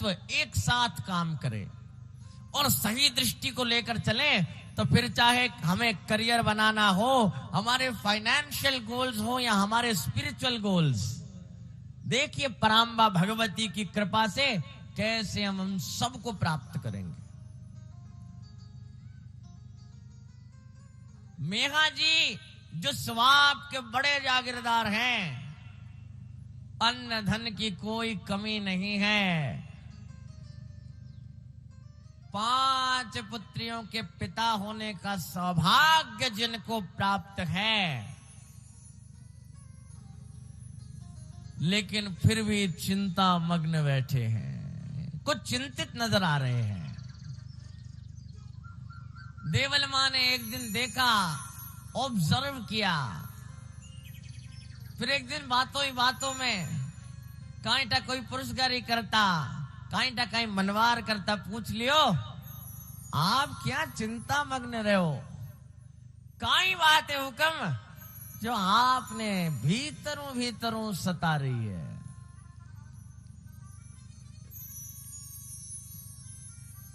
तत्व एक साथ काम करें और सही दृष्टि को लेकर चलें, तो फिर चाहे हमें करियर बनाना हो, हमारे फाइनेंशियल गोल्स हो या हमारे स्पिरिचुअल गोल्स, देखिए पराम्बा भगवती की कृपा से कैसे हम सबको प्राप्त करेंगे। मेघा जी जो स्वाप के बड़े जागीरदार हैं, अन्न धन की कोई कमी नहीं है। 5 पुत्रियों के पिता होने का सौभाग्य जिनको प्राप्त है, लेकिन फिर भी चिंता मग्न बैठे हैं, कुछ चिंतित नजर आ रहे हैं। देवल मां ने एक दिन देखा, ऑब्जर्व किया, फिर एक दिन बातों ही बातों में कांटा कोई पुरस्कारी करता, कांटा कहीं मनवार करता, पूछ लियो आप क्या चिंता मग्न रहे हो, काई बात है हुक्म जो आपने भीतरों भीतरों सता रही है।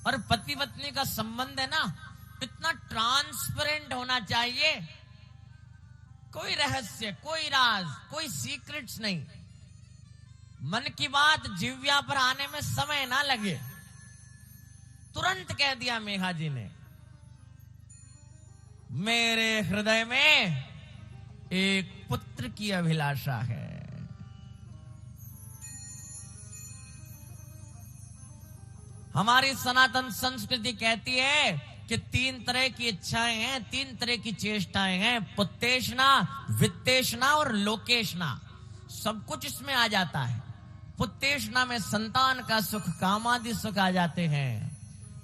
और पति पत्नी का संबंध है ना, इतना ट्रांसपेरेंट होना चाहिए, कोई रहस्य, कोई राज, कोई सीक्रेट्स नहीं। मन की बात जिह्वा पर आने में समय ना लगे, तुरंत कह दिया मेघा जी ने, मेरे हृदय में एक पुत्र की अभिलाषा है। हमारी सनातन संस्कृति कहती है कि 3 तरह की इच्छाएं हैं, 3 तरह की चेष्टाएं हैं, पुत्तेष्णा, वित्तेष्णा और लोकेष्णा। सब कुछ इसमें आ जाता है। पुत्तेष्णा में संतान का सुख, कामादि सुख आ जाते हैं।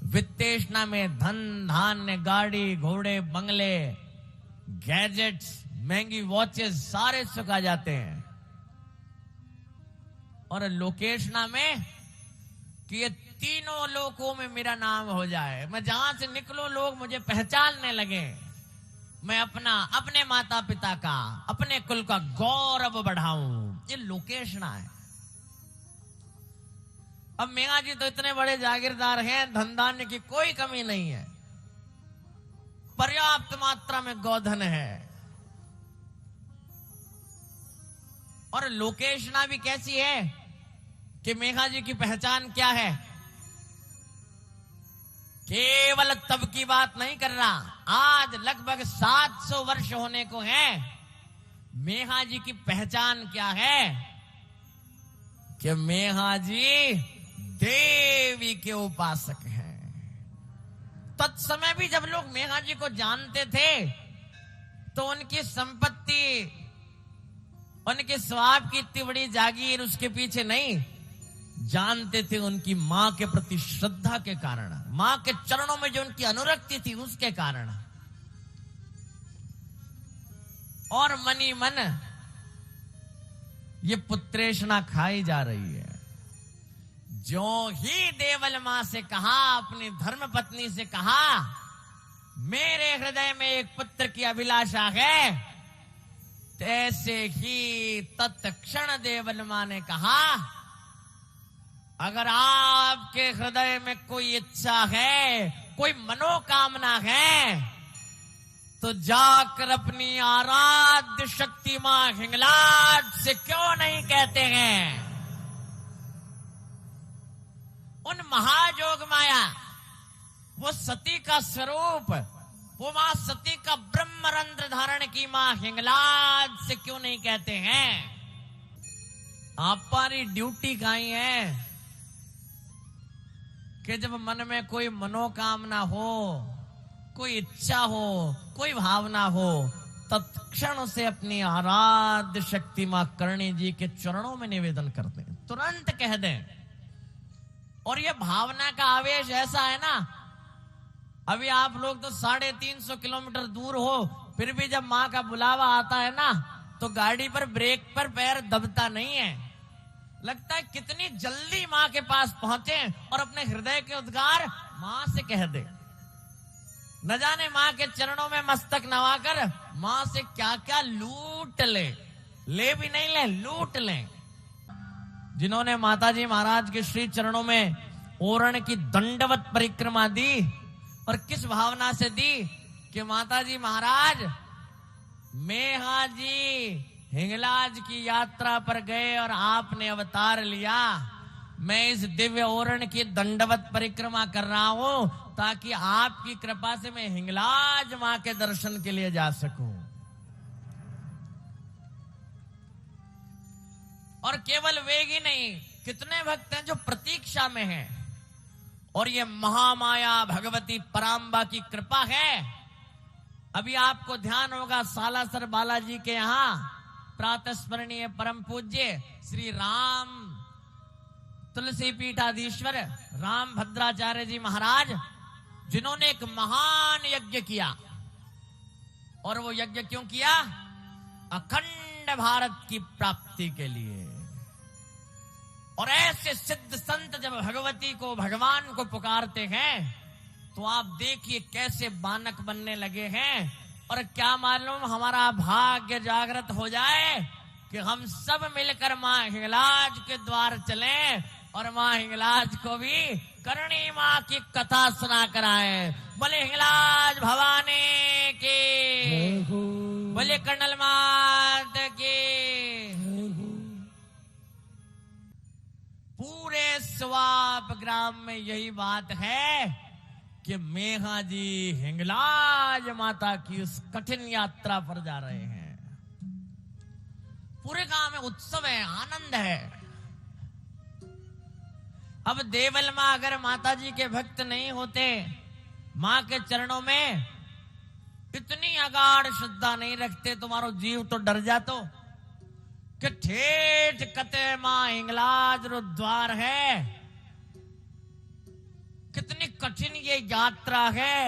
वित्तेष्णा में धन धान्य, गाड़ी घोड़े, बंगले, गैजेट्स, महंगी वॉचेस, सारे सुख आ जाते हैं। और लोकेष्णा में कि ये तीनों लोकों में मेरा नाम हो जाए, मैं जहां से निकलूं लोग मुझे पहचानने लगे, मैं अपने माता पिता का, अपने कुल का गौरव बढ़ाऊं, ये लोकेष्णा है। अब मेघा जी तो इतने बड़े जागीरदार हैं, धन धान्य की कोई कमी नहीं है, पर्याप्त मात्रा में गोधन है। और लोकेष्णा भी कैसी है कि मेघा जी की पहचान क्या है, केवल तब की बात नहीं कर रहा, आज लगभग 700 वर्ष होने को है। मेघा जी की पहचान क्या है कि मेघा जी देवी के उपासक हैं। तत्समय भी जब लोग मेघा जी को जानते थे तो उनकी संपत्ति, उनके स्वाब की इतनी बड़ी जागीर उसके पीछे नहीं, जानते थे उनकी मां के प्रति श्रद्धा के कारण, मां के चरणों में जो उनकी अनुरक्ति थी उसके कारण। और मनी मन ये पुत्रेष्णा खाई जा रही है। जो ही देवल मां से कहा, अपनी धर्म पत्नी से कहा, मेरे हृदय में एक पुत्र की अभिलाषा है, तैसे ही तत्क्षण देवल मां ने कहा, अगर आपके हृदय में कोई इच्छा है, कोई मनोकामना है, तो जाकर अपनी आराध्य शक्ति मां हिंगलाज से क्यों नहीं कहते हैं। उन महाजोग माया, वो सती का स्वरूप, वो मां सती का ब्रह्मरंध्र धारण की मां हिंगलाज से क्यों नहीं कहते हैं। हमारी ड्यूटी काई है कि जब मन में कोई मनोकामना हो, कोई इच्छा हो, कोई भावना हो, तत्क्षण से अपनी आराध्य शक्ति मां करणी जी के चरणों में निवेदन कर दें, तुरंत कह दें। और ये भावना का आवेश ऐसा है ना, अभी आप लोग तो 350 किलोमीटर दूर हो, फिर भी जब मां का बुलावा आता है ना, तो गाड़ी पर ब्रेक पर पैर दबता नहीं है, लगता है कितनी जल्दी मां के पास पहुंचे और अपने हृदय के उद्गार मां से कह दे। न जाने मां के चरणों में मस्तक नवाकर मां से क्या क्या लूट ले भी नहीं ले, लूट ले। जिन्होंने माताजी महाराज के श्री चरणों में ओरण की दंडवत परिक्रमा दी, और किस भावना से दी कि माताजी महाराज मेहा जी हिंगलाज की यात्रा पर गए और आपने अवतार लिया, मैं इस दिव्य ओरण की दंडवत परिक्रमा कर रहा हूं ताकि आपकी कृपा से मैं हिंगलाज मां के दर्शन के लिए जा सकूं। और केवल वे ही नहीं, कितने भक्त हैं जो प्रतीक्षा में हैं, और ये महामाया भगवती पराम्बा की कृपा है। अभी आपको ध्यान होगा सालासर बालाजी के यहां प्रातः स्मरणीय परम पूज्य श्री राम तुलसी पीठाधीश्वर राम भद्राचार्य जी महाराज, जिन्होंने एक महान यज्ञ किया। और वो यज्ञ क्यों किया? अखंड भारत की प्राप्ति के लिए। और ऐसे सिद्ध संत जब भगवती को, भगवान को पुकारते हैं तो आप देखिए कैसे बानक बनने लगे हैं। और क्या मालूम हमारा भाग्य जागृत हो जाए कि हम सब मिलकर मां हिंगलाज के द्वार चलें और मां हिंगलाज को भी करणी मां की कथा सुना कराए। बोले हिंगलाज भवानी की, बोले कर्नल मात की। पूरे स्वाप ग्राम में यही बात है कि मेहा जी हिंगलाज माता की उस कठिन यात्रा पर जा रहे हैं। पूरे गांव में उत्सव है, आनंद है। अब देवल मां अगर माता जी के भक्त नहीं होते, मां के चरणों में इतनी अगाध श्रद्धा नहीं रखते, तुम्हारो जीव तो डर जातो कि ठेठ कते मां हिंगलाज रो द्वार है। कितनी कठिन ये यात्रा है,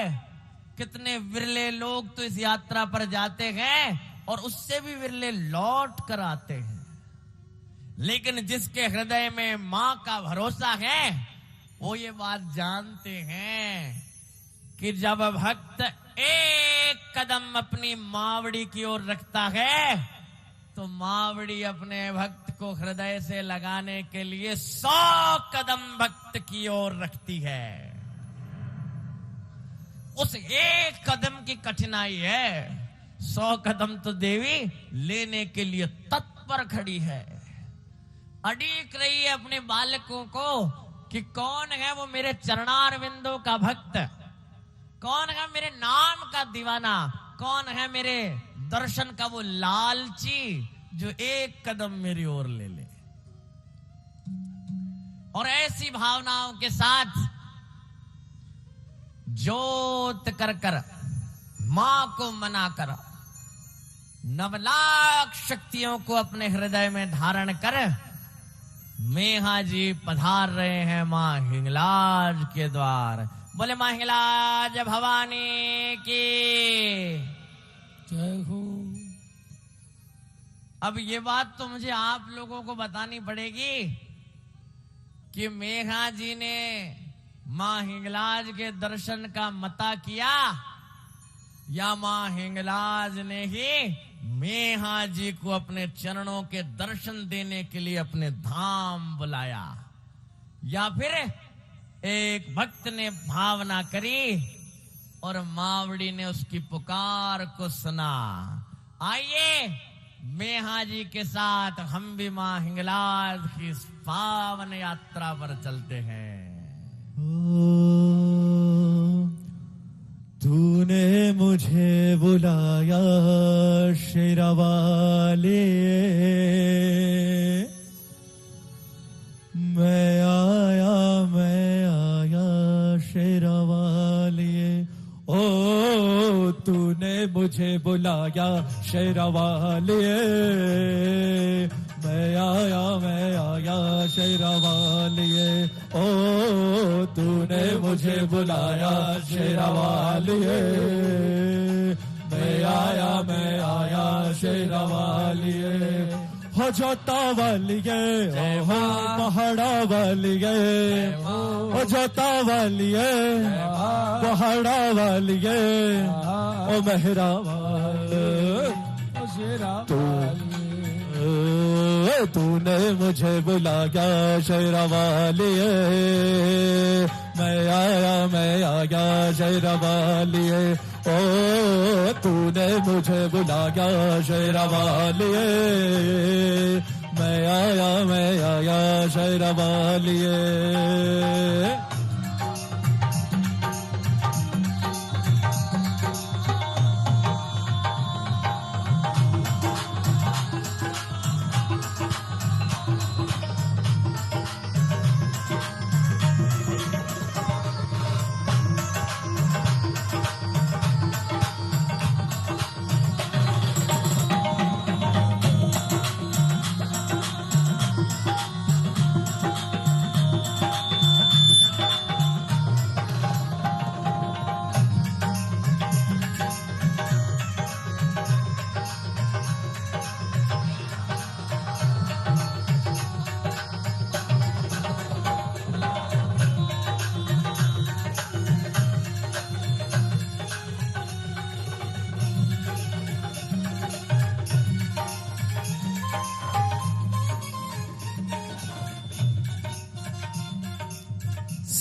कितने विरले लोग तो इस यात्रा पर जाते हैं और उससे भी विरले लौट कर आते हैं। लेकिन जिसके हृदय में मां का भरोसा है वो ये बात जानते हैं कि जब भक्त एक कदम अपनी मावड़ी की ओर रखता है तो मावड़ी अपने भक्त को हृदय से लगाने के लिए 100 कदम भक्त की ओर रखती है। उस एक कदम की कठिनाई है, 100 कदम तो देवी लेने के लिए तत्पर खड़ी है। अड़ीक रही है अपने बालकों को कि कौन है वो मेरे चरणार बिंदु का भक्त, कौन है मेरे नाम का दीवाना, कौन है मेरे दर्शन का वो लालची जो एक कदम मेरी ओर ले ले। और ऐसी भावनाओं के साथ जोत कर कर मां को मनाकर 9 लाख शक्तियों को अपने हृदय में धारण कर मेहा जी पधार रहे हैं मां हिंगलाज के द्वार। बोले मां हिंगलाज भवानी की जय हो। अब ये बात तो मुझे आप लोगों को बतानी पड़ेगी कि मेहा जी ने मां हिंगलाज के दर्शन का मता किया या मां हिंगलाज ने ही मेहा जी को अपने चरणों के दर्शन देने के लिए अपने धाम बुलाया, या फिर एक भक्त ने भावना करी और मावड़ी ने उसकी पुकार को सुना। आइए मेहा जी के साथ हम भी मां हिंगलाज की इस पावन यात्रा पर चलते हैं। तूने मुझे बुलाया शेरावाले, मैं आया शेरावाले। ओ तूने मुझे बुलाया शेरावाले, मैं आया शेरावालिए। ओ तूने मुझे बुलाया शेरावालिए, मैं आया शेरावालिए। हो जोता वालिए हो पहाड़ा वालिए, हो जोता वालिए पहाड़ा वालिए, ओ मेहरा वाल तू तूने मुझे बुलाया शेरवालिए, मैं आया शेरवालिए, ओ तूने मुझे बुलाया शेरवालिए, मैं आया शेरवालिए।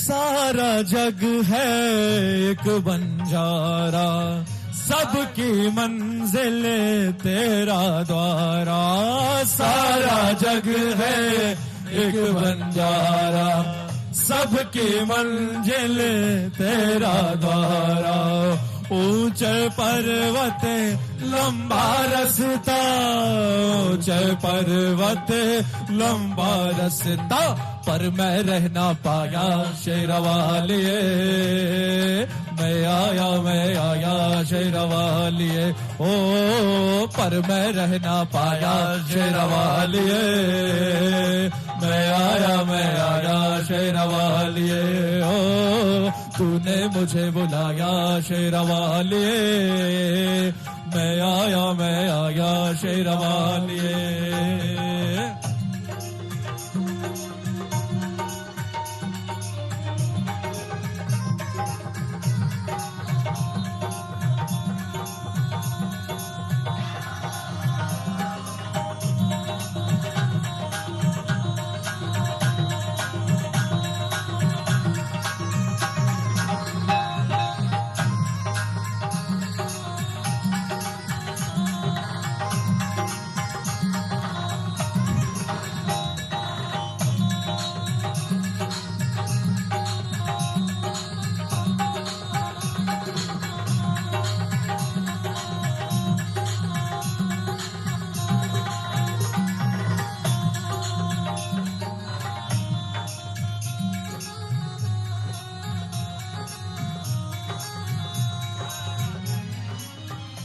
सारा जग है एक बंजारा, सबकी मंजिल तेरा द्वारा। सारा जग है एक बंजारा, सबकी मंजिल तेरा द्वारा। ऊंचे पर्वत लंबा रास्ता, ऊंचे पर्वत लंबा रास्ता, पर मैं रह ना पाया शेरवालिए, मैं आया शेरवालिए, ओ पर मैं रह ना पाया शेरवालिए, मैं आया शेरवालिए, ओ तूने मुझे बुलाया शेरवालिए, मैं आया शेरवालिए।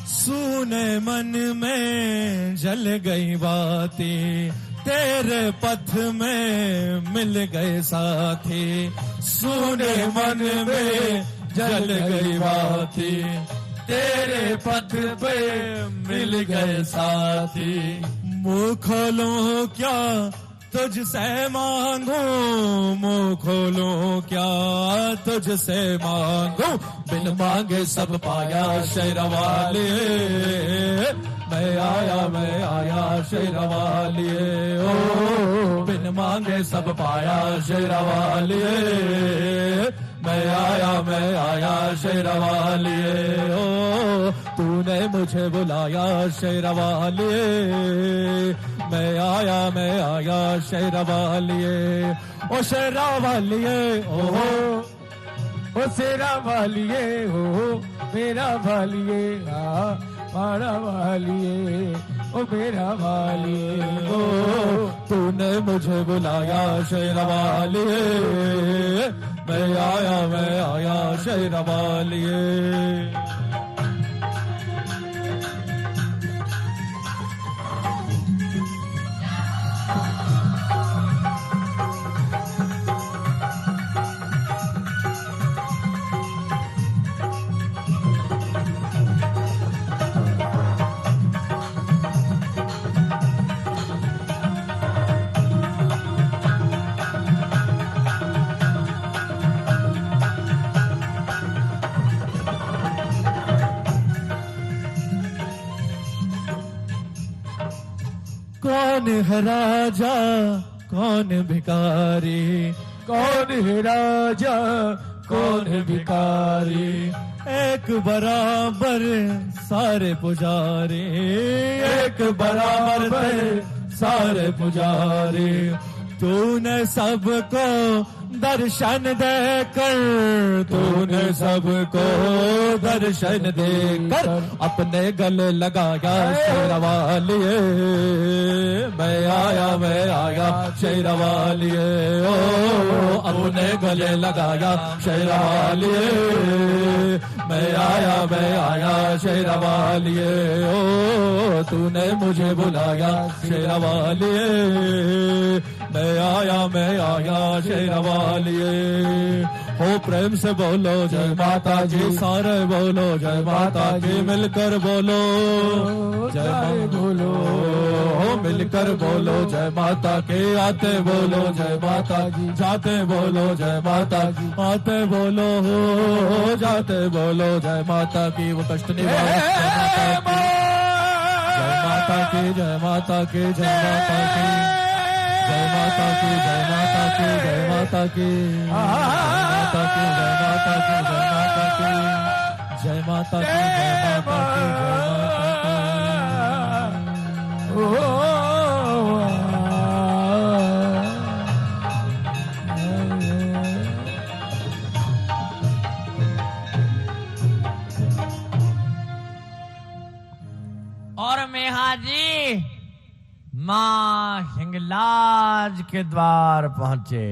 सूने मन में जल गई बातें, तेरे पथ में मिल गए साथी। सूने मन में जल गई बातें, तेरे पथ पे मिल गए साथी। मुँह खोलो क्या तुझसे मांगू, मुँह खोलो क्या तुझसे मांगू, बिन मांगे सब पाया शेरवालिए, मैं आया शेरवालिए, ओ बिन मांगे सब पाया शेरवालिए, मैं आया शेरवालिए, ओ तूने मुझे बुलाया शेरवालिए, मैं आया शेरवालिए, ओ शेरवालिए, ओ शेरवालिए, ओ मेरा वालिए, मारा वालिए, ओ मेरा वालिए, ओ तूने मुझे बुलाया शेरवालिए, मैं आया शेरवालिए। कौन है राजा कौन भिखारी, कौन है राजा कौन है भिखारी, एक बराबर सारे पुजारी, एक बराबर सारे पुजारी। तूने सबको दर्शन देकर, तूने सबको दर्शन देकर अपने गले लगाया शेरवालिए। मैं आया शेरवालिए, ओ अपने गले लगाया शेरवालिए। मैं आया शेरवालिए, ओ तूने मुझे बुलाया शेरवालिए। मैं आया शेरवालिए। हो प्रेम से बोलो जय माता जी, सारे बोलो जय माता जी, मिलकर बोलो जय बोलो, हो मिलकर बोलो जय माता के। आते बोलो जय माता जी, जाते बोलो जय माता की, आते बोलो हो जाते बोलो जय माता की। वो कष्ट निवारण जय माता की, जय माता की, जय माता की, जय माता की, जय माता की, जय माता की, जय माता की, जय माता की, जय माता की, जय माता की, जय माता की, जय माता की। और मेहा जी मां हिंगलाज के द्वार पहुंचे।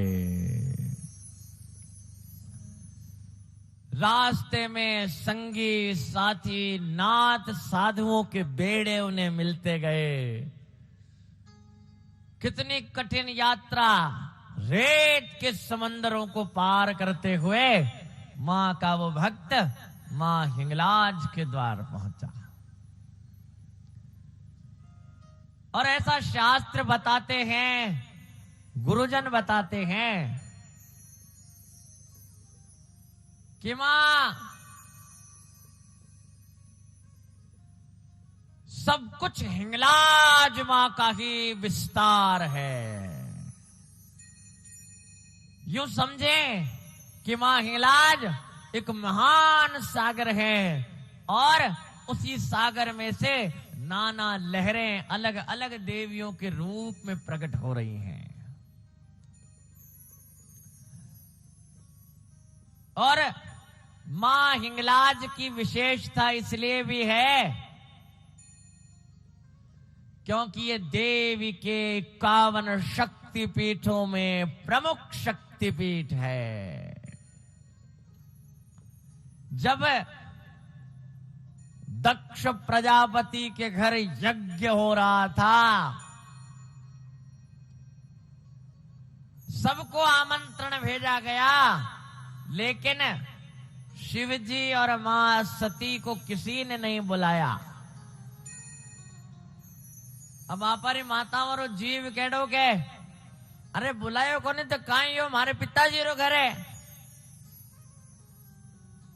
रास्ते में संगी साथी नाथ साधुओं के बेड़े उन्हें मिलते गए। कितनी कठिन यात्रा, रेत के समंदरों को पार करते हुए मां का वो भक्त मां हिंगलाज के द्वार पहुंचा। और ऐसा शास्त्र बताते हैं, गुरुजन बताते हैं कि मां सब कुछ हिंगलाज मां का ही विस्तार है। यूं समझे कि मां हिंगलाज एक महान सागर है और उसी सागर में से नाना लहरें अलग अलग देवियों के रूप में प्रकट हो रही हैं। और मां हिंगलाज की विशेषता इसलिए भी है क्योंकि ये देवी के 51 शक्तिपीठों में प्रमुख शक्तिपीठ है। जब दक्ष प्रजापति के घर यज्ञ हो रहा था, सबको आमंत्रण भेजा गया, लेकिन शिवजी और मां सती को किसी ने नहीं बुलाया। अब आपरी माता और जीव कहो के अरे बुलायो को नहीं तो कहीं हो, मारे पिताजी रो घर है।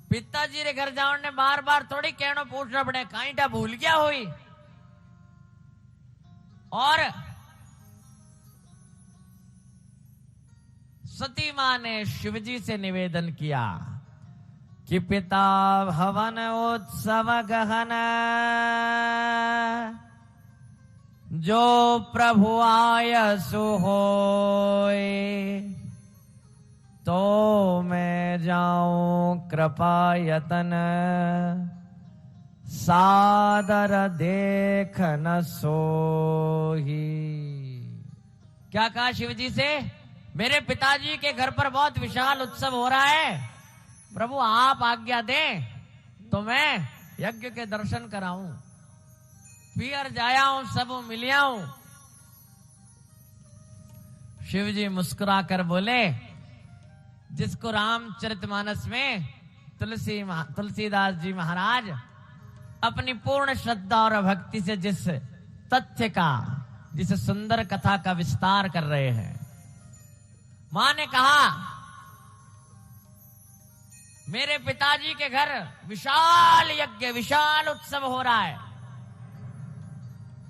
पिताजी रे घर जाओ ने बार बार थोड़ी कहना पूछना पड़े, कहीं टा भूल गया हुई। और सती मां ने शिवजी से निवेदन किया कि पिता भवन उत्सव गहन जो प्रभु आयसु होय, तो मैं जाऊं कृपा यतन सादर देख न सोही। क्या कहा शिवजी से? मेरे पिताजी के घर पर बहुत विशाल उत्सव हो रहा है, प्रभु आप आज्ञा दें तो मैं यज्ञ के दर्शन कराऊं, पियर जाया हूं, सब मिलिया हूं। शिवजी मुस्कुराकर बोले, जिसको रामचरितमानस में तुलसीदास जी महाराज अपनी पूर्ण श्रद्धा और भक्ति से जिस तथ्य का, जिस सुंदर कथा का विस्तार कर रहे हैं। मां ने कहा मेरे पिताजी के घर विशाल यज्ञ, विशाल उत्सव हो रहा है।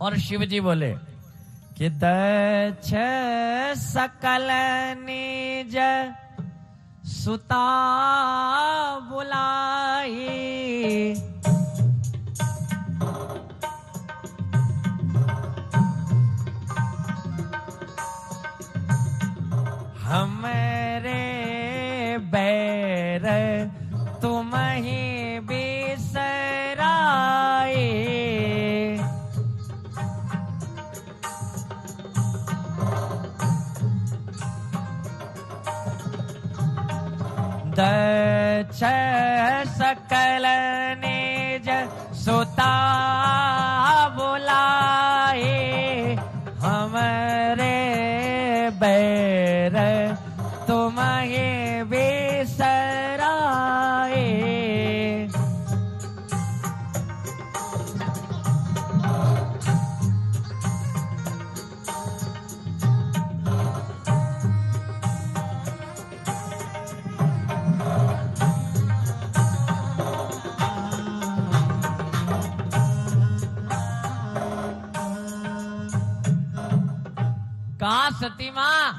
और शिवजी बोले कि दक्ष सकल निज सुता बुलाई, हमरे बैर तुम ही बिसराए, दक्ष सकल निज सुता बुलाए, हमरे बैर तुम ही बिसराए। कहा सती मां,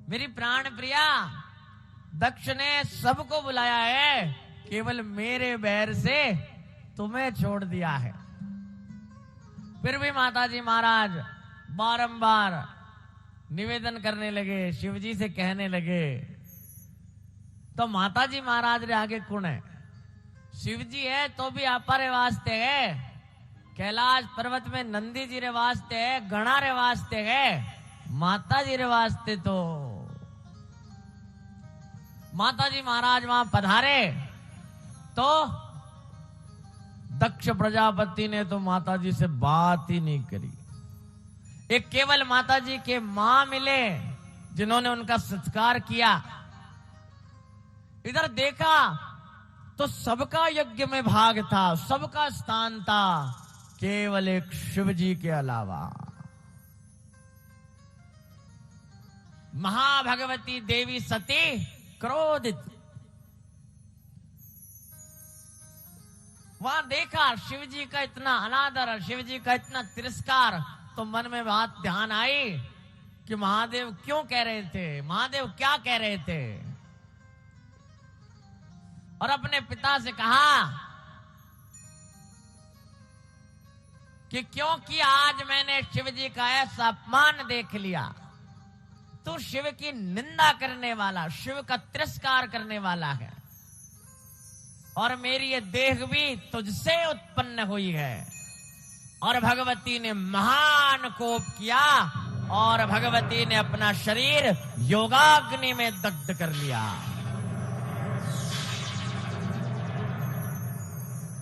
मेरी प्राण प्रिया, दक्ष ने सबको बुलाया है, केवल मेरे बैर से तुम्हें छोड़ दिया है। फिर भी माताजी महाराज बारंबार निवेदन करने लगे, शिवजी से कहने लगे। तो माताजी महाराज रे आगे कौन है? शिवजी है तो भी अपारे वास्ते है, कैलाश पर्वत में नंदी जी रे वास्ते है, गणा रे वास्ते है, माता जी रे वास्ते तो माता जी महाराज वहां पधारे तो दक्ष प्रजापति ने तो माता जी से बात ही नहीं करी। एक केवल माता जी के मां मिले जिन्होंने उनका सत्कार किया। इधर देखा तो सबका यज्ञ में भाग था, सबका स्थान था, केवल एक शिव जी के अलावा। महाभगवती देवी सती क्रोधित, वहां देखा शिव जी का इतना अनादर, शिव जी का इतना तिरस्कार, तो मन में बात ध्यान आई कि महादेव क्यों कह रहे थे, महादेव क्या कह रहे थे। और अपने पिता से कहा कि क्योंकि आज मैंने शिव जी का ऐसा अपमान देख लिया, तू शिव की निंदा करने वाला, शिव का तिरस्कार करने वाला है, और मेरी ये देह भी तुझसे उत्पन्न हुई है। और भगवती ने महान कोप किया और भगवती ने अपना शरीर योगाग्नि में दग्ध कर लिया।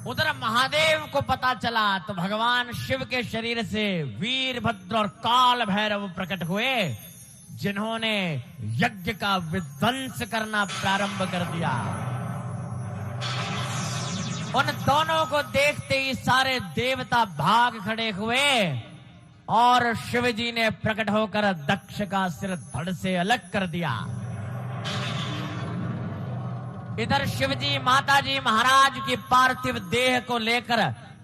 उधर महादेव को पता चला तो भगवान शिव के शरीर से वीरभद्र और काल भैरव प्रकट हुए, जिन्होंने यज्ञ का विध्वंस करना प्रारंभ कर दिया। उन दोनों को देखते ही सारे देवता भाग खड़े हुए और शिव जी ने प्रकट होकर दक्ष का सिर धड़ से अलग कर दिया। इधर शिवजी माताजी महाराज की पार्थिव देह को लेकर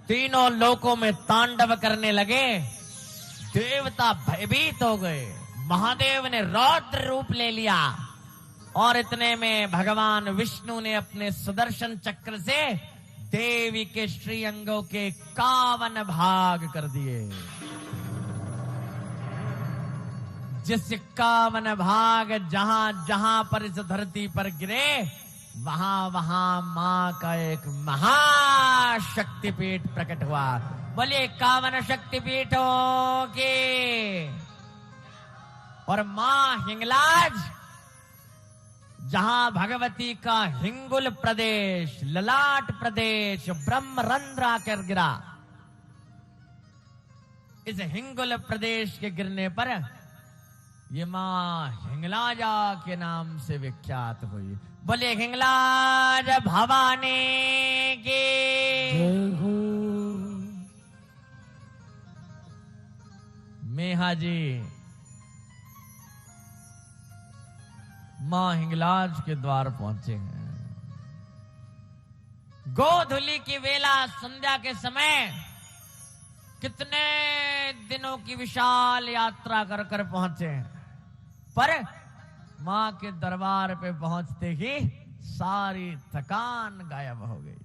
तीनों लोकों में तांडव करने लगे। देवता भयभीत हो गए, महादेव ने रौद्र रूप ले लिया और इतने में भगवान विष्णु ने अपने सुदर्शन चक्र से देवी के श्रीअंगों के 51 भाग कर दिए। जिस 51 भाग जहां जहां पर इस धरती पर गिरे, वहां वहां मां का एक महाशक्तिपीठ प्रकट हुआ। बोले 51 शक्तिपीठों के। और मां हिंगलाज, जहां भगवती का हिंगुल प्रदेश, ललाट प्रदेश, ब्रह्मरंध्र आकर गिरा, इस हिंगुल प्रदेश के गिरने पर ये मां हिंगलाजा के नाम से विख्यात हुई। बोले हिंगलाज भवानी की जय हो। मेहा जी मां हिंगलाज के द्वार पहुंचे हैं। गोधूली की वेला, संध्या के समय कितने दिनों की विशाल यात्रा कर कर पहुंचे, पर मां के दरबार पे पहुंचते ही सारी थकान गायब हो गई।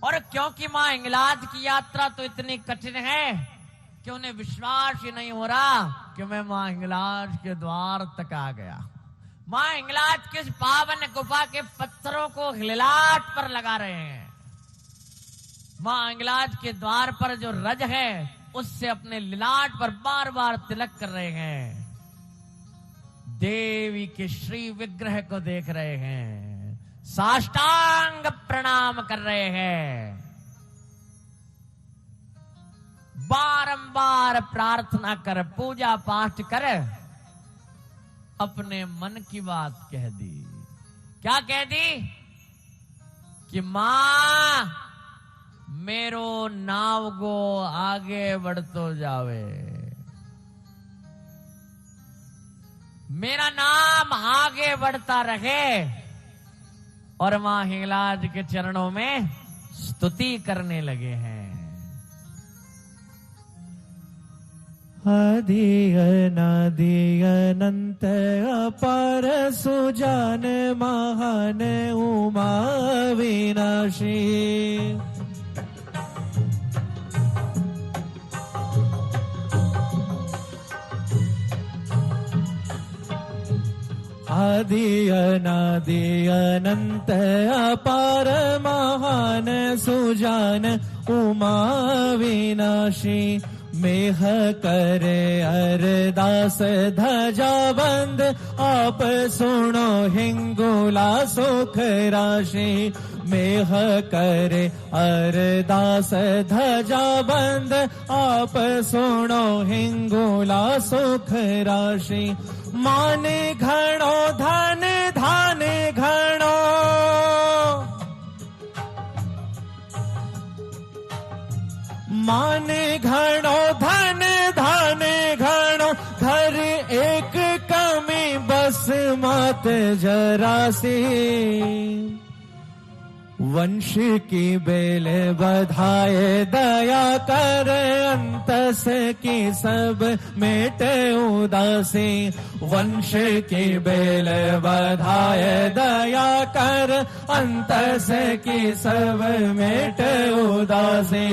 और क्योंकि मां हिंगलाज की यात्रा तो इतनी कठिन है कि उन्हें विश्वास ही नहीं हो रहा कि मैं मां हिंगलाज के द्वार तक आ गया। मां हिंगलाज के पावन गुफा के पत्थरों को हिललाट पर लगा रहे हैं। मां हिंगलाज के द्वार पर जो रज है उससे अपने लिलाट पर बार बार तिलक कर रहे हैं। देवी के श्री विग्रह को देख रहे हैं, साष्टांग प्रणाम कर रहे हैं, बारंबार प्रार्थना कर, पूजा पाठ कर अपने मन की बात कह दी। क्या कह दी? कि मां मेरो नाव गो आगे बढ़तो जावे, मेरा नाम आगे बढ़ता रहे। और मां हिंगलाज के चरणों में स्तुति करने लगे हैं। आदि अनादि अनंत अपार सुजान महान उमा विनाशी, आदि अनादि अनंत अपार महान सुजान उमा विनाशी, मेह करे अरदास ध्वजा बंद, आप सुनो हिंगोला सुख राशि। मेह करे अरदास ध्वजा बंद, आप सुनो हिंगोला सुख राशि। माने घणो धन धाने घणो, माने घणो धन धाने घणो, घर एक कमी बस मत जरासी। वंश की बेल बधाए दया कर, अंतस की सब मेटे उदासी। वंश की बेल बधाए दया कर, अंतस की सब मेटे उदासी।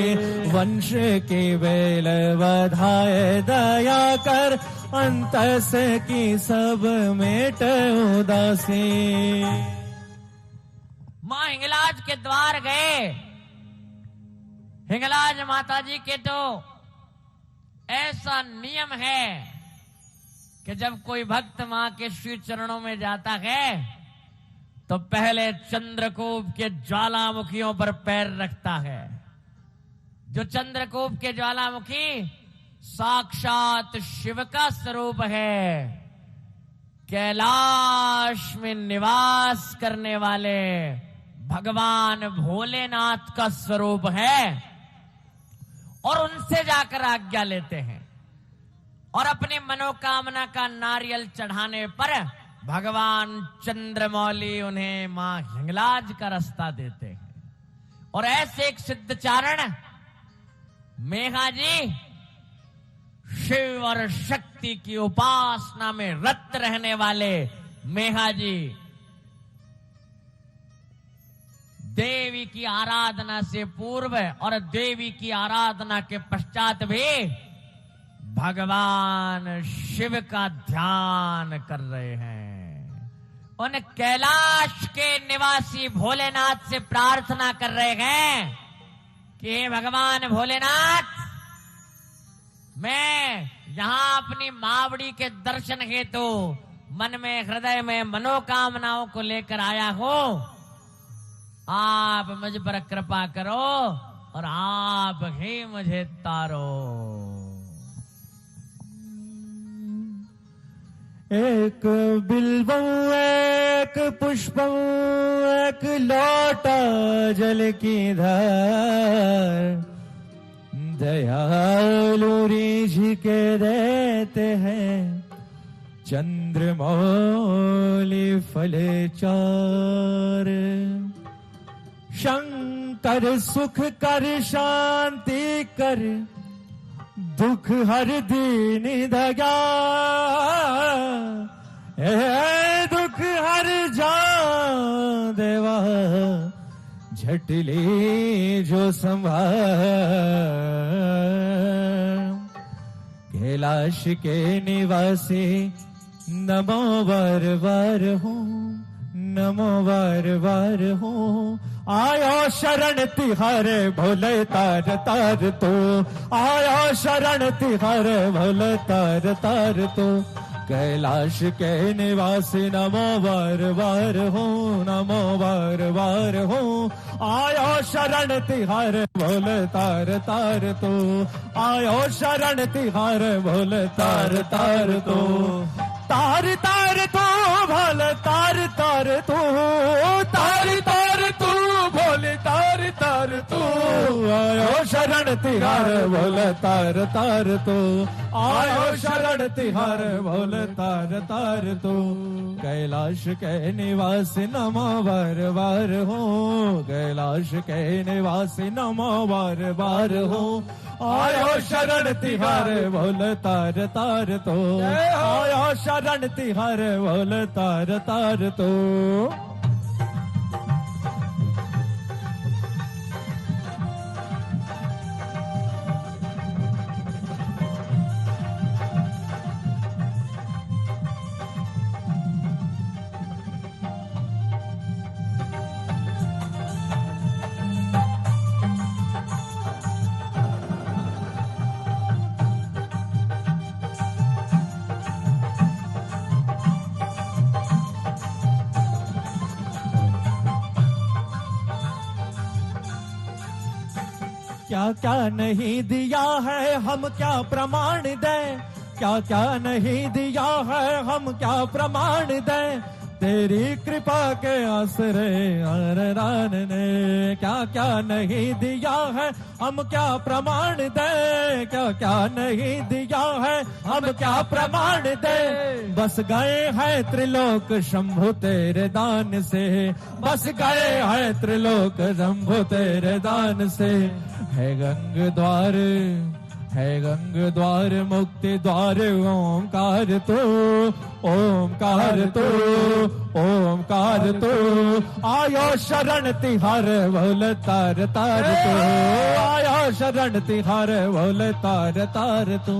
वंश की बेल बधाए दया कर, अंतस की सब मेटे उदासी। मां हिंगलाज के द्वार गए। हिंगलाज माता जी के तो ऐसा नियम है कि जब कोई भक्त मां के श्री चरणों में जाता है तो पहले चंद्रकूप के ज्वालामुखियों पर पैर रखता है। जो चंद्रकूप के ज्वालामुखी साक्षात शिव का स्वरूप है, कैलाश में निवास करने वाले भगवान भोलेनाथ का स्वरूप है। और उनसे जाकर आज्ञा लेते हैं और अपनी मनोकामना का नारियल चढ़ाने पर भगवान चंद्रमौली उन्हें मां हिंगलाज का रास्ता देते हैं। और ऐसे एक सिद्धचारण मेघा जी शिव और शक्ति की उपासना में रत रहने वाले मेघा जी देवी की आराधना से पूर्व और देवी की आराधना के पश्चात भी भगवान शिव का ध्यान कर रहे हैं। उन कैलाश के निवासी भोलेनाथ से प्रार्थना कर रहे हैं कि हे भगवान भोलेनाथ, मैं यहां अपनी मावड़ी के दर्शन हेतु मन में हृदय में मनोकामनाओं को लेकर आया हूं। आप मुझ पर कृपा करो और आप ही मुझे तारो। एक बिल्वं एक पुष्पं एक लोटा जल की धार, दयालु रीझ के देते हैं चंद्रमौली फल चार। शंख कर सुख कर शांति कर दुख हर दीन दया दुख हर जा देवा झटली जो संभाल कैलाश के निवासी नमो बार बार हूँ नमो बार बार हूँ आयो शरण तिहारे भोले तार तार तो आयो शरण तिहारे भोले तार तार तो कैलाश के निवासी नमो बार बार हूँ नमो बार बार हूँ आयो शरण तिहार भोले तार तार तो आयो शरण तिहार भोले तार तार तो तार तार तो भोले तार तार तो तार तार तू भोले तार तार तू आयो शरण तिहार भोले तार तार तो आयो शरण तिहार भोले तार तार तो कैलाश के निवासी नमो बार बार हो कैलाश के निवासी नमो बार बार हो आयो शरण तिहार भोले तार तार तो आयो शरण तिहार भोले तार तार तो क्या क्या नहीं दिया है हम क्या प्रमाण दें क्या क्या नहीं दिया है हम क्या प्रमाण दें तेरी कृपा के आसरे अररान ने क्या क्या नहीं दिया है हम क्या प्रमाण दें क्या क्या नहीं दिया है हम क्या प्रमाण दें बस गए हैं त्रिलोक शंभु तेरे दान से बस गए हैं त्रिलोक शंभु तेरे दान से है गंग द्वार मुक्ति द्वार ओंकार तो आयो शरण तिहार भोले तार तार तो आयो शरण तिहार भोले तार तार तो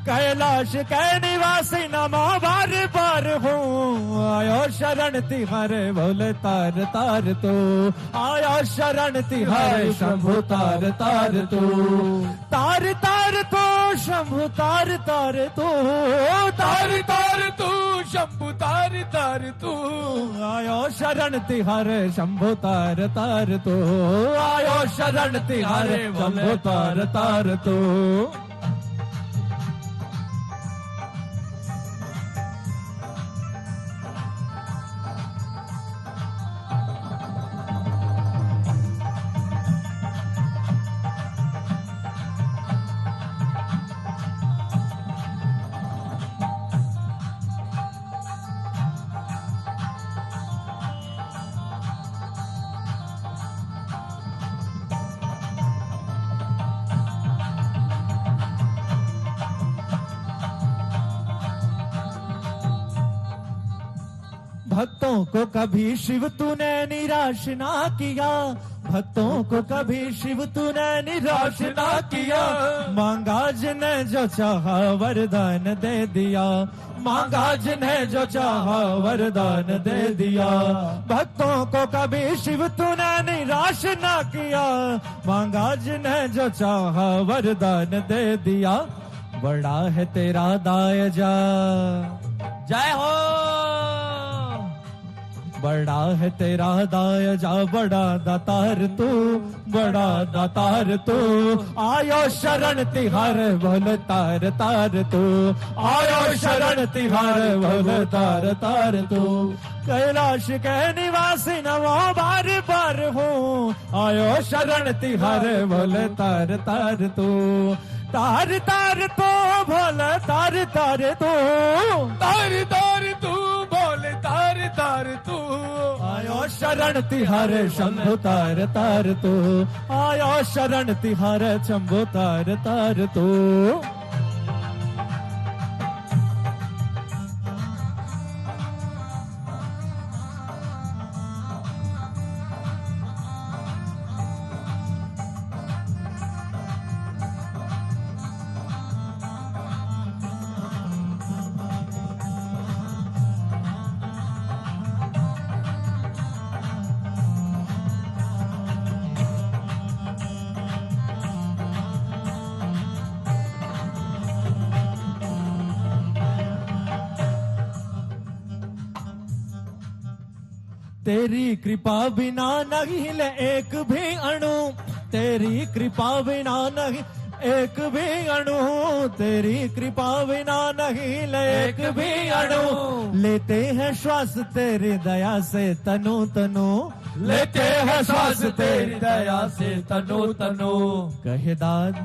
कैलाश के निवासी नमो बार बार हूँ आयो शरण तिहार भोले तार तार तो आयो शरण तिहार शंभु तार तार तो तार तार तो शंभु तार तार तो तार तार तो शंभु तार तार तो आयो शरण तिहार शंभु तार तार तो आयो शरण तिहार शंभु तार तार तो भक्तों को कभी शिव तूने निराश ना किया भक्तों को कभी शिव तूने निराश ना किया मांगा जिन्हें जो चाहा वरदान दे दिया मांगा जिन्हें जो चाहा वरदान दे दिया भक्तों को कभी शिव तूने निराश ना किया मांगा जिन्हें जो चाहा वरदान दे दिया बड़ा है तेरा दायजा जय हो बड़ा है तेरा दायजा बड़ा दातार तू आयो शरण तिहार भोले तार तार तू आयो शरण तिहार भोले तार तार तू कैलाश के निवासी नमो बार बार हूँ आयो शरण तिहार भोले तार तार तू तार तार तो भोले तार तार तू तार तार तू भोले तार तार तू आयो शरण तिहारे शंभु तार तार तू, आयो शरण तिहारे शंभु तार तार तू। तेरी कृपा बिना नहीं ले एक भी अणु, तेरी कृपा बिना नहीं एक भी अणु, तेरी कृपा बिना नहीं ले एक भी अणु। लेते हैं श्वास तेरी दया से तनु तनु, लेते हैं श्वास तेरी दया से तनु तनु। कहे दाद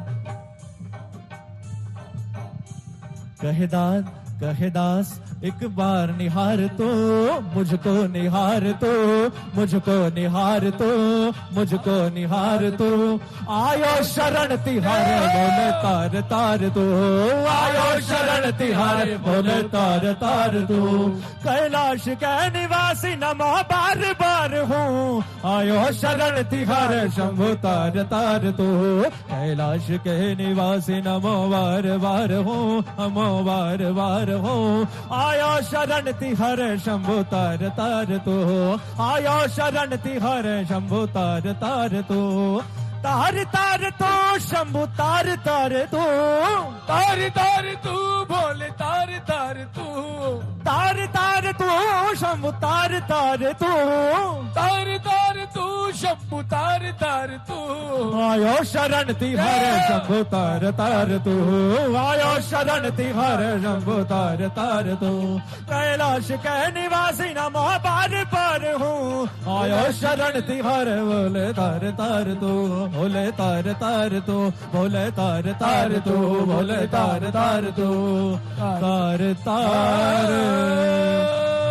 कहे दाद कहे दास एक बार निहार तो मुझको, निहार तो मुझको, निहार तो मुझको, निहार तो। आयो शरण तिहारे बोले तार तार तू, आयो शरण तिहारे बोले तार तार तू। कैलाश के निवासी नमो बार बार हूँ, आयो शरण तिहारे शंभु तार तार तू। कैलाश के निवासी नमो बार बार हूँ, नमो बार बार हूँ। आयो शरण तिहारे शंभु तार तार तू, आयो शरण तिहारे शंभु तार तार तू। तार तार तू शंभु तार तार तू, तार तार तू बोले तार तार तू। तार तार तू शंभु तार तार तू, तार तार तू शंभु तार तार तू। आयो शरण तिहारे शंभु तार तार तू, आयो शरण तिहारे शंभु तार तार तू। कैलाश के निवासी नमो बार बार हूँ, आयो शरण तिहारे बोले तार तार तू, बोले तार तार तू, बोले तार तार तू, बोले तार तार तू। तार तार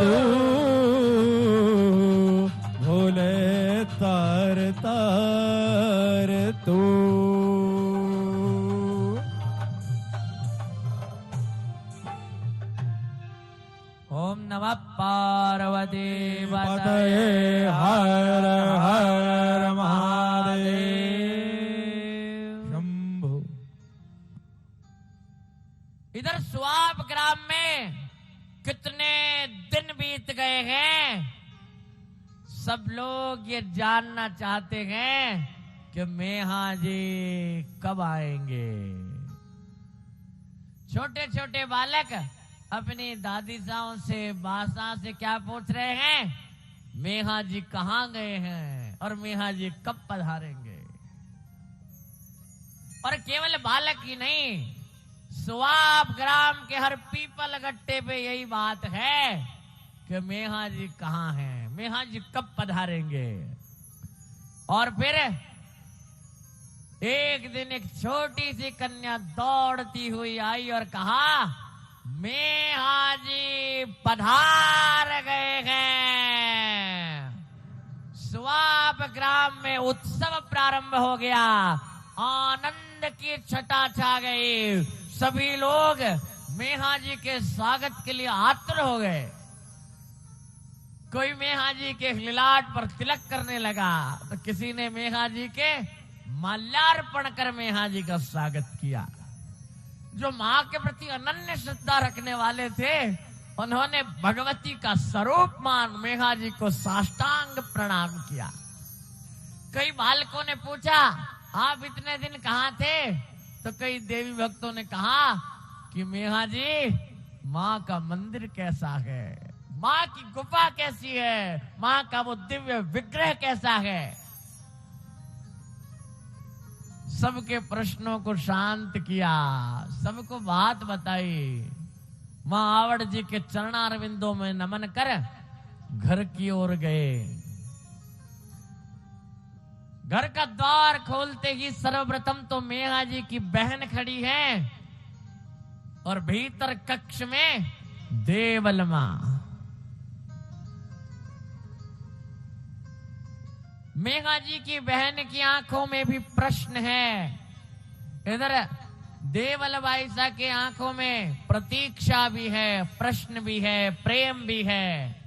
तू भोले तार तार तू। ओम नमः पार्वती पतये हर हर महादेव शंभु। इधर स्वाप ग्राम में कितने दिन बीत गए हैं, सब लोग ये जानना चाहते हैं कि मेहा जी कब आएंगे। छोटे छोटे बालक अपनी दादी साओं से बासा से क्या पूछ रहे हैं, मेहा जी कहाँ गए हैं और मेहा जी कब पधारेंगे। और केवल बालक ही नहीं, स्वाप ग्राम के हर पीपल गट्टे पे यही बात है कि मेहा जी कहाँ हैं, मेहा जी कब पधारेंगे। और फिर एक दिन एक छोटी सी कन्या दौड़ती हुई आई और कहा, मेहा जी पधार गए हैं। स्वाप ग्राम में उत्सव प्रारंभ हो गया, आनंद की छटा छा गई। सभी लोग मेहा जी के स्वागत के लिए आतुर हो गए। कोई मेहा जी के ललाट पर तिलक करने लगा तो किसी ने मेहा जी के माल्यार्पण कर मेहा जी का स्वागत किया। जो मां के प्रति अनन्य श्रद्धा रखने वाले थे, उन्होंने भगवती का स्वरूप मान मेहा जी को साष्टांग प्रणाम किया। कई बालकों ने पूछा, आप इतने दिन कहाँ थे? तो कई देवी भक्तों ने कहा कि मेहा जी, माँ का मंदिर कैसा है, माँ की गुफा कैसी है, माँ का वो दिव्य विग्रह कैसा है। सबके प्रश्नों को शांत किया, सबको बात बताई। मां आवड़ जी के चरणारविंदों में नमन कर घर की ओर गए। घर का द्वार खोलते ही सर्वप्रथम तो मेहा जी की बहन खड़ी है और भीतर कक्ष में देवल मां। मेघा जी की बहन की आंखों में भी प्रश्न है, इधर देवल बाईसा के आंखों में प्रतीक्षा भी है, प्रश्न भी है, प्रेम भी है।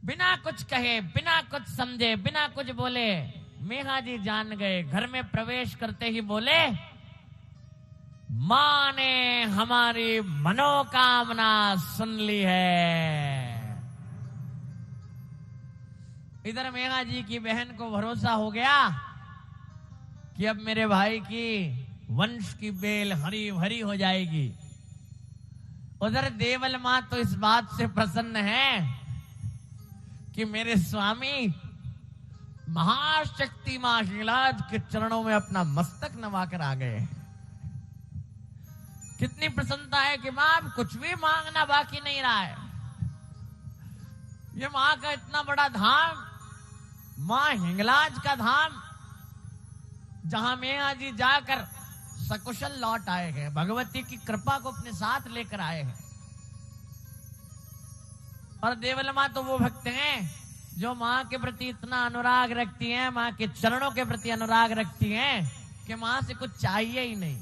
बिना कुछ कहे, बिना कुछ समझे, बिना कुछ बोले मेघा जी जान गए। घर में प्रवेश करते ही बोले, मां ने हमारी मनोकामना सुन ली है। इधर मेघा जी की बहन को भरोसा हो गया कि अब मेरे भाई की वंश की बेल हरी भरी हो जाएगी। उधर देवल मां तो इस बात से प्रसन्न है कि मेरे स्वामी महाशक्ति मां हिंगलाज के चरणों में अपना मस्तक नवा कर आ गए। कितनी प्रसन्नता है कि मां अब कुछ भी मांगना बाकी नहीं रहा है। ये मां का इतना बड़ा धाम, मां हिंगलाज का धाम, जहां मेघा जी जाकर सकुशल लौट आए हैं, भगवती की कृपा को अपने साथ लेकर आए हैं। और देवल मां तो वो भक्त हैं जो मां के प्रति इतना अनुराग रखती हैं, मां के चरणों के प्रति अनुराग रखती हैं कि मां से कुछ चाहिए ही नहीं।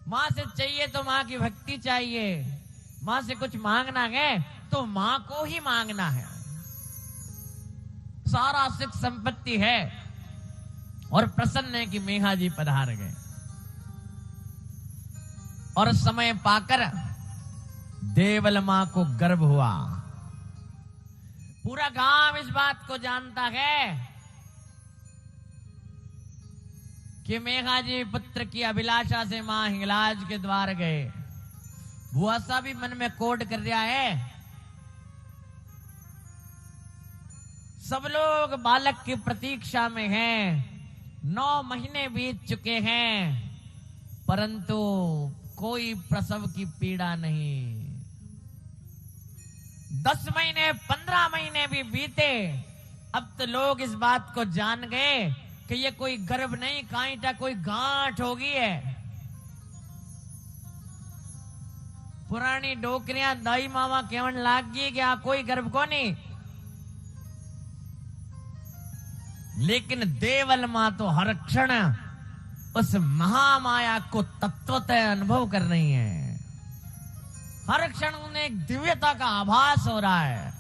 मां से चाहिए तो मां की भक्ति चाहिए, मां से कुछ मांगना है तो मां को ही मांगना है। सारा सुख संपत्ति है और प्रसन्न है कि मेघा जी पधार गए। और समय पाकर देवल मां को गर्भ हुआ। पूरा गांव इस बात को जानता है कि मेघा जी पुत्र की अभिलाषा से मां हिंगलाज के द्वार गए। बुआसा भी मन में कोड कर रहा है। सब लोग बालक की प्रतीक्षा में हैं। 9 महीने बीत चुके हैं, परंतु कोई प्रसव की पीड़ा नहीं। 10 महीने 15 महीने भी बीते। अब तो लोग इस बात को जान गए कि ये कोई गर्भ नहीं, कांटा कोई गांठ होगी है। पुरानी डोकरियां दाई मामा केवन लाग गई कि कोई गर्भ को नहीं। लेकिन देवल मां तो हर क्षण उस महामाया को तत्वतः अनुभव कर रही है। हर क्षण उन्हें एक दिव्यता का आभास हो रहा है।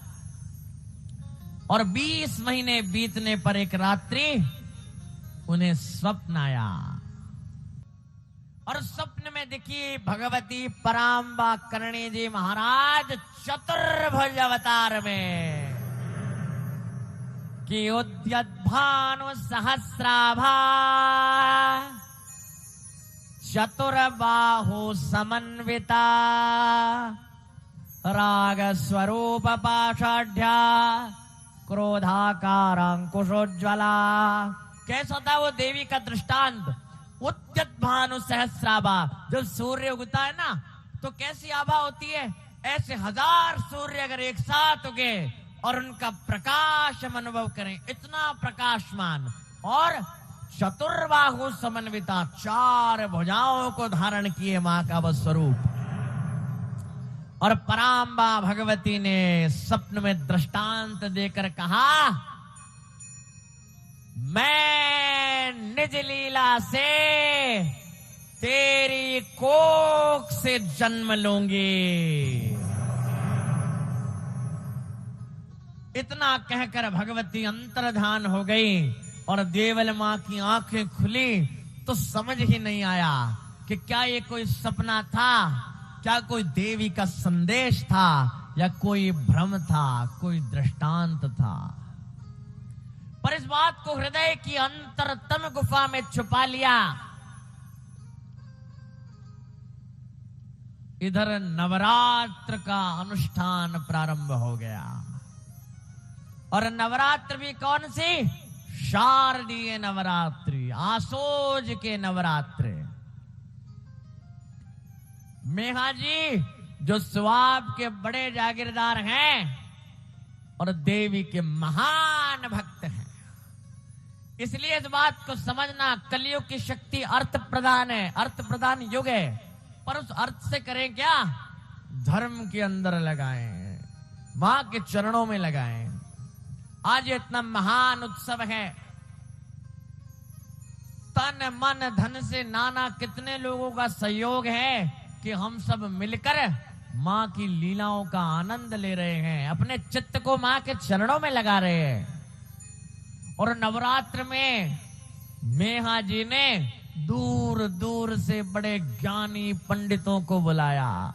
और 20 महीने बीतने पर एक रात्रि उन्हें स्वप्न आया। और स्वप्न में दिखी भगवती पराम्बा करणी जी महाराज चतुर्भुज अवतार में कि उद्यत भानु सहस्राभा चतुर्बाहु समन्विता राग स्वरूप पाषाढ़्या क्रोधाकारांकुशोज्ज्वला। कैसा था वो देवी का दृष्टांत? उद्यत भानु सहस्राभा। जब सूर्य उगता है ना तो कैसी आभा होती है? ऐसे 1000 सूर्य अगर एक साथ उगे और उनका प्रकाश हम अनुभव करें, इतना प्रकाशमान। और चतुर्बाहु समन्विता, 4 भुजाओं को धारण किए मां का वह स्वरूप। और पराम्बा भगवती ने स्वप्न में दृष्टांत देकर कहा, मैं निज लीला से तेरी कोख से जन्म लूंगी। इतना कहकर भगवती अंतर्धान हो गई और देवल मां की आंखें खुली तो समझ ही नहीं आया कि क्या ये कोई सपना था, क्या कोई देवी का संदेश था, या कोई भ्रम था, कोई दृष्टांत था। पर इस बात को हृदय की अंतरतम गुफा में छुपा लिया। इधर नवरात्र का अनुष्ठान प्रारंभ हो गया। और नवरात्र भी कौन सी? शारदीय नवरात्रि, आसोज के नवरात्र। मेघा जी जो स्वाब के बड़े जागीरदार हैं और देवी के महान भक्त हैं, इसलिए इस बात को समझना, कलयुग की शक्ति अर्थ प्रधान है, अर्थ प्रधान युग है। पर उस अर्थ से करें क्या? धर्म के अंदर लगाएं। मां के चरणों में लगाएं। आज इतना महान उत्सव है, तन मन धन से नाना कितने लोगों का सहयोग है कि हम सब मिलकर मां की लीलाओं का आनंद ले रहे हैं, अपने चित्त को मां के चरणों में लगा रहे हैं। और नवरात्र में मेहा जी ने दूर दूर से बड़े ज्ञानी पंडितों को बुलाया,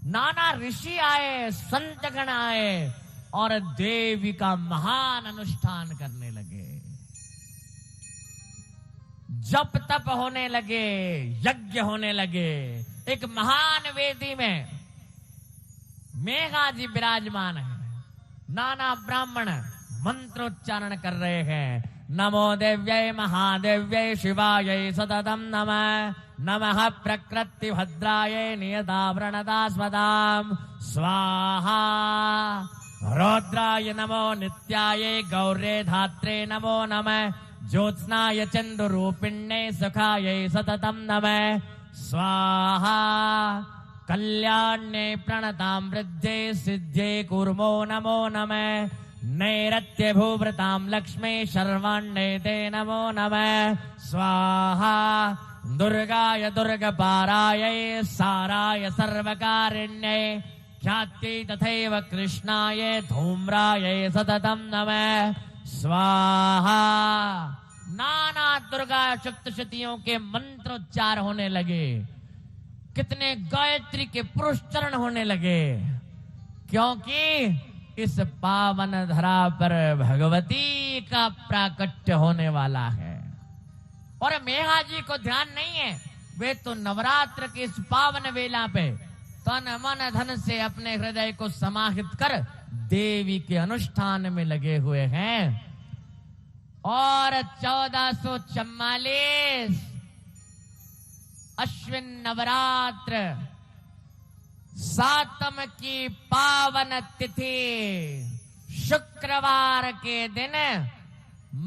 नाना ऋषि आए, संतगण आए और देवी का महान अनुष्ठान करने लगे। जप तप होने लगे, यज्ञ होने लगे। एक महान वेदी में मेघा जी विराजमान है, नाना ब्राह्मण मंत्रोच्चारण कर रहे हैं। नमो देव्यै महादेव्यै शिवायै सततं नमः, नमः प्रकृति भद्रायै नियतावृणदास्पदाम् स्वाहा, रौद्राय नमो नित्यायै गौर्ये धात्रे नमो नमः, ज्योत्स्नाय चन्द्ररूपिण्ये सुखायै सततं नमः स्वाहा, कल्याण्ये प्रणतां वृद्धे सिद्धे कुर्मो नमो नमः, नैरत्य भूव्रतां लक्ष्मे शर्वाण्ये ते नमो नमः स्वाहा, दुर्गाय दुर्गपारायै साराय सर्वकारिण्ये ख्यात्यै तथैव कृष्णाय धूम्राय सततं नमः स्वाहा। नाना दुर्गा सप्तशतियों के मंत्रोच्चार होने लगे, कितने गायत्री के पुरुष चरण होने लगे, क्योंकि इस पावन धरा पर भगवती का प्राकट्य होने वाला है। और मेहा जी को ध्यान नहीं है, वे तो नवरात्र के इस पावन वेला पे तन मन धन से अपने हृदय को समाहित कर देवी के अनुष्ठान में लगे हुए हैं। और 1444 अश्विन नवरात्र सातम की पावन तिथि शुक्रवार के दिन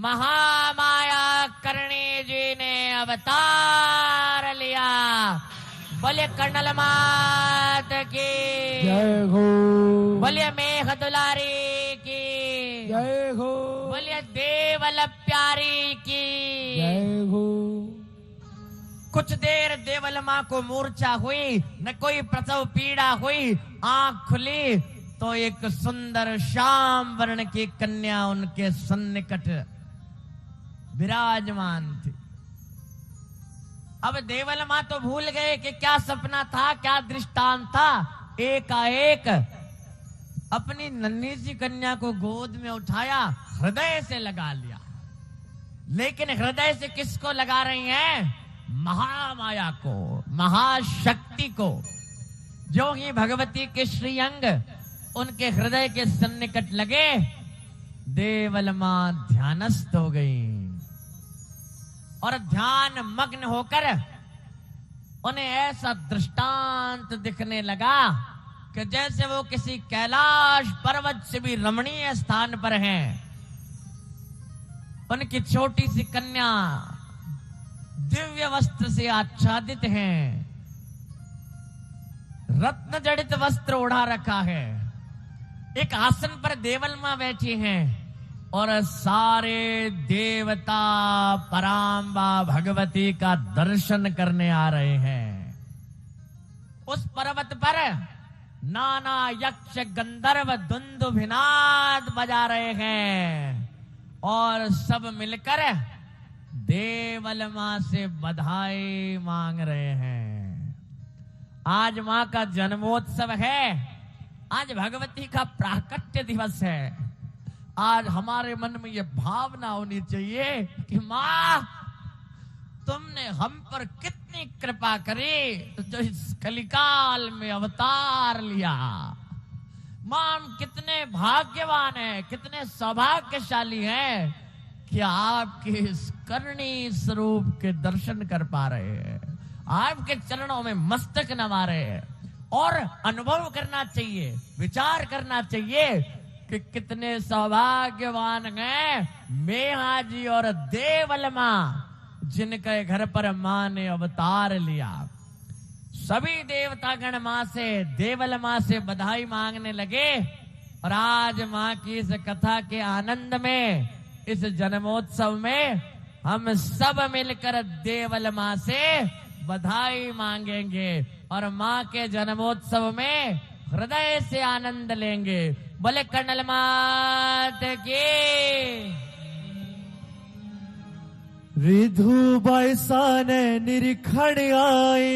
महामाया करणी जी ने अवतार लिया। बोले कर्नल मात की जय हो, बोलिए मेघ दुलारी की जय हो, बोलिए देवल प्यारी की जय हो। कुछ देर देवल माँ को मूर्छा हुई, न कोई प्रसव पीड़ा हुई, आंख खुली तो एक सुंदर श्याम वर्ण की कन्या उनके सन्निकट विराजमान थी। अब देवल माँ तो भूल गए कि क्या सपना था, क्या दृष्टांत था। एकाएक अपनी नन्ही सी कन्या को गोद में उठाया, हृदय से लगा लिया। लेकिन हृदय से किसको लगा रही हैं? महामाया को, महाशक्ति को। जो ही भगवती के श्रीअंग उनके हृदय के सन्निकट लगे, देवल मां ध्यानस्थ हो गई और ध्यान मग्न होकर उन्हें ऐसा दृष्टांत दिखने लगा कि जैसे वो किसी कैलाश पर्वत से भी रमणीय स्थान पर हैं। उनकी छोटी सी कन्या दिव्य वस्त्र से आच्छादित हैं, रत्न जड़ित वस्त्र ओढ़ा रखा है। एक आसन पर देवल मां बैठी हैं और सारे देवता पराम्बा भगवती का दर्शन करने आ रहे हैं। उस पर्वत पर नाना यक्ष गंधर्व दुंदुभिनाद बजा रहे हैं और सब मिलकर देवल मां से बधाई मांग रहे हैं। आज मां का जन्मोत्सव है, आज भगवती का प्राकट्य दिवस है। आज हमारे मन में यह भावना होनी चाहिए कि मां तुमने हम पर कितनी कृपा करी, तो जो इस कलिकाल में अवतार लिया। मां हम कितने भाग्यवान हैं, कितने सौभाग्यशाली हैं कि आपके इस करणी स्वरूप के दर्शन कर पा रहे हैं, आपके चरणों में मस्तक नवा रहे हैं। और अनुभव करना चाहिए, विचार करना चाहिए कि कितने सौभाग्यवान हैं मेहा जी और देवल मां, जिनके घर पर मां ने अवतार लिया। सभी देवतागण मां से, देवल मां से बधाई मांगने लगे और आज माँ की इस कथा के आनंद में, इस जन्मोत्सव में हम सब मिलकर देवल माँ से बधाई मांगेंगे और माँ के जन्मोत्सव में हृदय से आनंद लेंगे। बोले कर्नल मात की। रिधु बैसान निरीक्षण आए,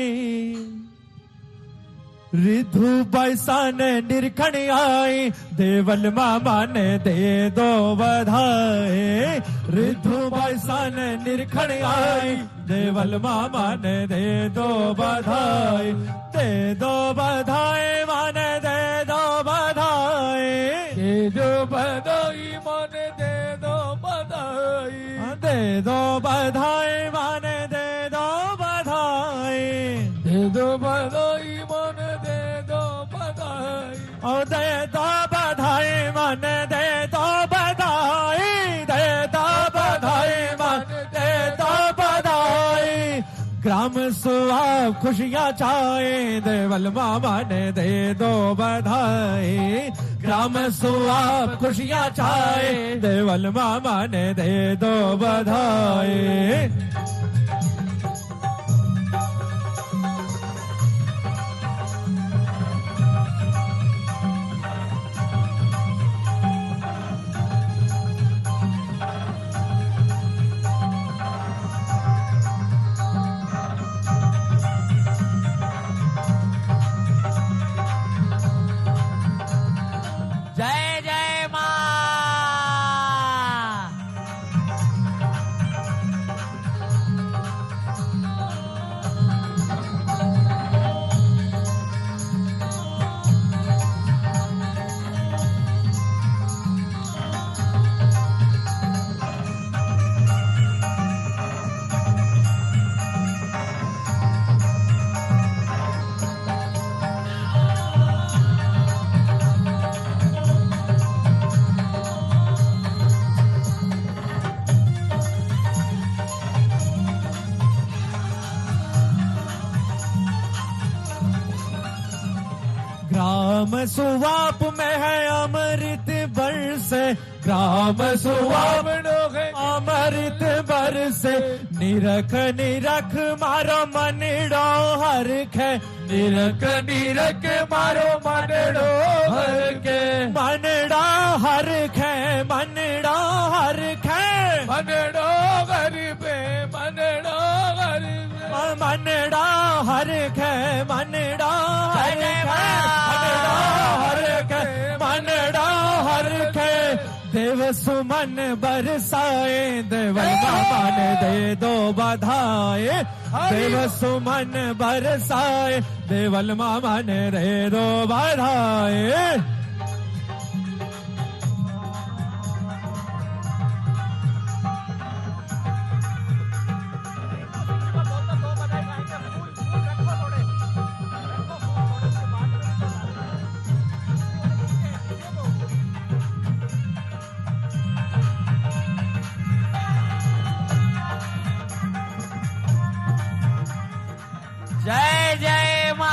रिधु बैसान निरीक्षण आए, देवल मामा ने दे दो बधाई। रिधु बैसान निरीक्षण आए, देवल मामा ने दे दो बधाई। दे दो बधाई माने दे दो बधाई, दे दो बधाई माने दे दो बधाई। दे दो बधाई माने दे दो बधाई, दे दो बधाई माने दे दो बधाई। ओ दे दो बधाई माने दे दो बधाई, दे दो बधाई माने दे दो बधाई। ग्राम सुहाग खुशियाँ छाए, देवल मामा ने दे दो बधाई। ग्राम सुहाग खुशियाँ छाए, देवल मामा ने दे दो बधाई। जय जय माँ। ग्राम सुवाप में है अमृत बरसे, ग्राम सुवाप है अमृत बरसे। निरख निरख मारो मनड़ो हरख, निरख निरख मारो मनड़ो हरख। मनड़ा हरख, मनड़ा हरख, मनड़ो गरीबे, मनड़ो गरीबे। मनड़ा हरख, मनड़ा हरख, मनड़ा हरख, मनड़ा हरख। देव सुमन बरसाए, देवल मामा ने दे दो बधाई। देव सुमन बरसाए, देवल मामा ने दे दो बधाई। जय जय माँ।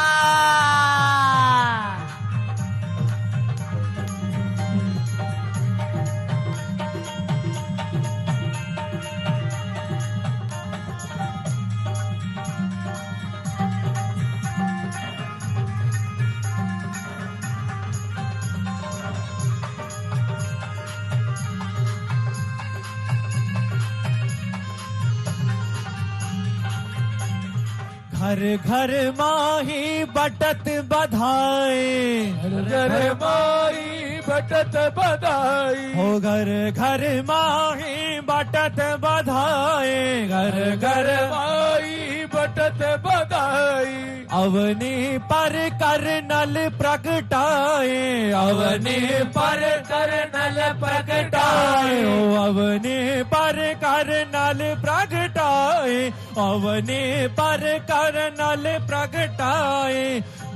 घर घर माही बटत बधाई, घर माही बटत बधाई। हो घर घर माही बटत बधाई, घर घर माही बटत बधाई। अवनी पर करनल प्रगटाए, अवनी पर करनल प्रगटाए। ओ अवनी पर करनल प्रगटाए, अवनी पर करनल प्रगटाए।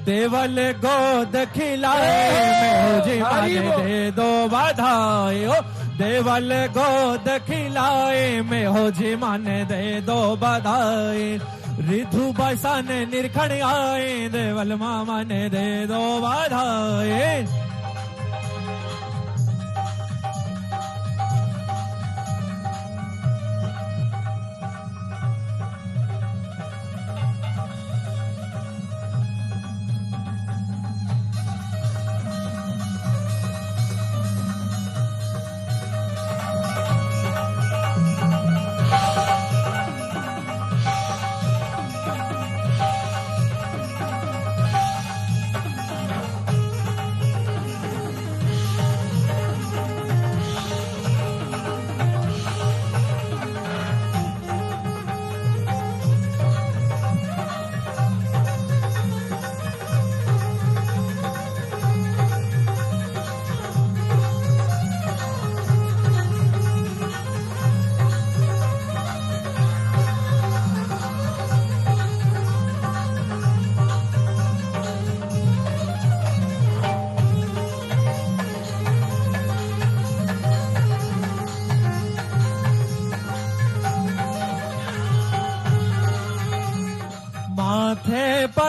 देवल गोद खिलाए, मुझे माने दे दो बधाई। ओ देवल गोद खिलाए, में हो जी माने दे दो बधाई। रिधु बैसान निरखण आए, देवल मामा ने दे दो बधाई।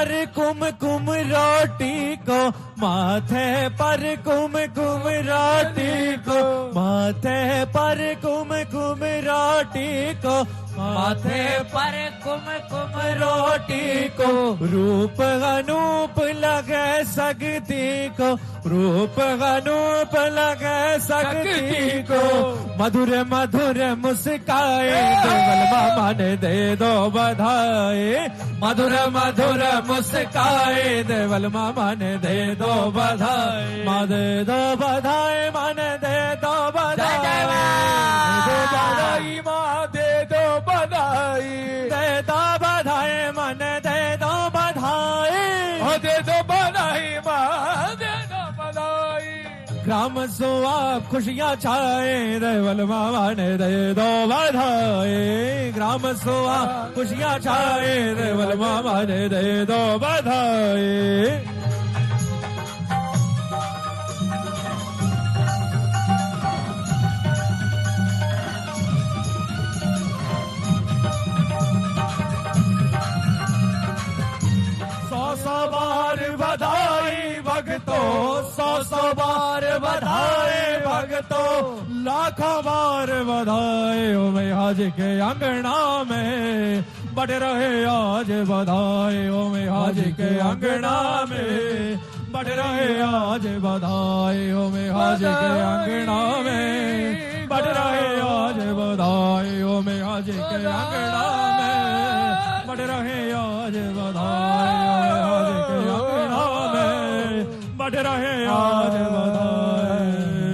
पर कुमकुम रोटी को, माथे पर कुमकुम रोटी को, माथे पर कुमकुम रोटी को, माथे पर कुमकुम रोटी को, रूप अनूप लगे सकती को, रूप अनूप लगे सकती को, मधुर मधुर मुस्काए देवल मामा ने दे दो बधाई, मधुर मधुर मुस्काए देवल मामा ने दे दो बधाई, माँ दे दो बधाई, माँ ने दे दो बधाई, दे दो बधाई, माँ दे दो बधाई, दे दो बधाई, माँ ने दे दो बधाई, दे दो बधाई, माँ दे दो बधाई। ग्राम सुआ खुशियाँ छाए देवल मामा ने दे दो बधाई, ग्राम सुआ खुशियाँ छाए देवल मामा ने दे दो बधाई। सौ बार बधाई भगतों, सौ बार बधाई भगतों, लाखों बार बधाई हो मैं आज के अंगना में, बढ़ रहे आज बधाई हो मैं आज के अंगना में, बढ़ रहे आज बधाई हो मैं आज के अंगना में, बढ़ रहे आज बधाई हो मैं आज के अंगना में, बढ़ रहे आज बधाई हो आज के अंगना में, बढ़ रहे आज बधाई।